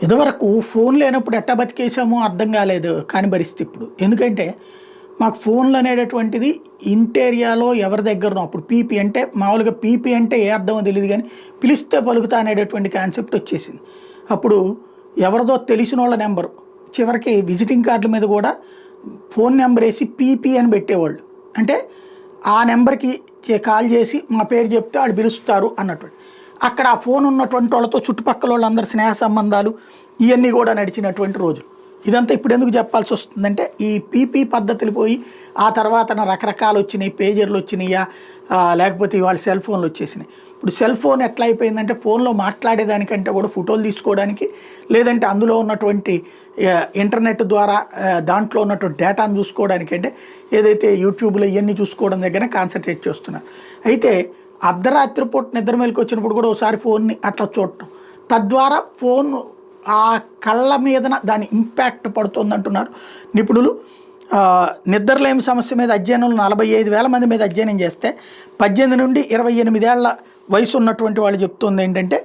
ఇదివరకు ఫోన్ లేనప్పుడు ఎట్టా బతికేసామో అర్థం కాలేదు కాని పరిస్థితి ఇప్పుడు. ఎందుకంటే మాకు ఫోన్లు అనేటటువంటిది ఇంటీరియాలో ఎవరి దగ్గరనో అప్పుడు పీపీ అంటే మామూలుగా పీపీ అంటే ఏ అర్థమో తెలియదు కానీ పిలిస్తే పలుకుతా అనేటటువంటి కాన్సెప్ట్ వచ్చేసింది. అప్పుడు ఎవరిదో తెలిసిన వాళ్ళ నెంబరు చివరికి విజిటింగ్ కార్డుల మీద కూడా ఫోన్ నెంబర్ వేసి పీపీ అని పెట్టేవాళ్ళు. అంటే ఆ నెంబర్కి కాల్ చేసి మా పేరు చెప్తే వాళ్ళు పిలుస్తారు అన్నటువంటి అక్కడ ఆ ఫోన్ ఉన్నటువంటి వాళ్ళతో చుట్టుపక్కల వాళ్ళందరూ స్నేహ సంబంధాలు ఇవన్నీ కూడా నడిచినటువంటి రోజులు. ఇదంతా ఇప్పుడు ఎందుకు చెప్పాల్సి వస్తుందంటే ఈ పీపీ పద్ధతులు పోయి ఆ తర్వాత రకరకాలు వచ్చినాయి, పేజర్లు వచ్చినాయా లేకపోతే వాళ్ళ సెల్ ఫోన్లు వచ్చేసినాయి. ఇప్పుడు సెల్ ఫోన్ ఎట్లా అయిపోయిందంటే ఫోన్లో మాట్లాడేదానికంటే కూడా ఫోటోలు తీసుకోవడానికి లేదంటే అందులో ఉన్నటువంటి ఇంటర్నెట్ ద్వారా దాంట్లో ఉన్నటువంటి డేటాను చూసుకోవడానికి అంటే ఏదైతే యూట్యూబ్లో ఇవన్నీ చూసుకోవడం దగ్గర కాన్సన్ట్రేట్ చేస్తున్నారు. అయితే అర్ధరాత్రి పూట నిద్ర మేలుకు వచ్చినప్పుడు కూడా ఒకసారి ఫోన్ని అట్లా చూడటం తద్వారా ఫోన్ ఆ కళ్ళ మీదన దాని ఇంపాక్ట్ పడుతుంది అంటున్నారు నిపుణులు. నిద్రలేమి సమస్య మీద అధ్యయనంలో 45,000 మంది మీద అధ్యయనం చేస్తే 18 నుండి 28 ఏళ్ల వయసు ఉన్నటువంటి వాళ్ళు చెప్తుంది ఏంటంటే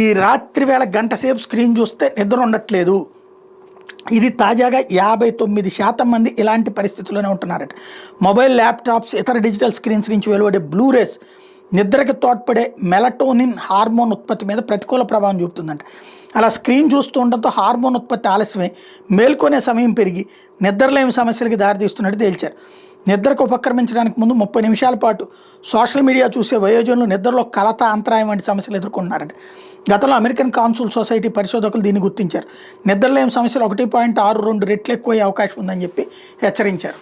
ఈ రాత్రి వేళ గంట సేపు స్క్రీన్ చూస్తే నిద్ర ఉండట్లేదు. ఇది తాజాగా 59% మంది ఇలాంటి పరిస్థితుల్లోనే ఉంటున్నారట. మొబైల్, ల్యాప్టాప్స్, ఇతర డిజిటల్ స్క్రీన్స్ నుంచి వెలువడే బ్లూరేస్ నిద్రకి తోడ్పడే మెలటోనిన్ హార్మోన్ ఉత్పత్తి మీద ప్రతికూల ప్రభావం చూపుతుందంట. అలా స్క్రీన్ చూస్తూ ఉండడంతో హార్మోన్ ఉత్పత్తి ఆలస్యమై మేల్కొనే సమయం పెరిగి నిద్రలేమి సమస్యలకి దారితీస్తున్నట్టు తేల్చారు. నిద్రకు ఉపక్రమించడానికి ముందు 30 నిమిషాల పాటు సోషల్ మీడియా చూసే వయోజనులు నిద్రలో కలత, అంతరాయం వంటి సమస్యలు ఎదుర్కొంటున్నారట. గతంలో అమెరికన్ కౌన్సిల్ సొసైటీ పరిశోధకులు దీన్ని గుర్తించారు. నిద్రలేమి సమస్యలు 1.62 రెట్లు ఎక్కువయ్యే అవకాశం ఉందని చెప్పి హెచ్చరించారు.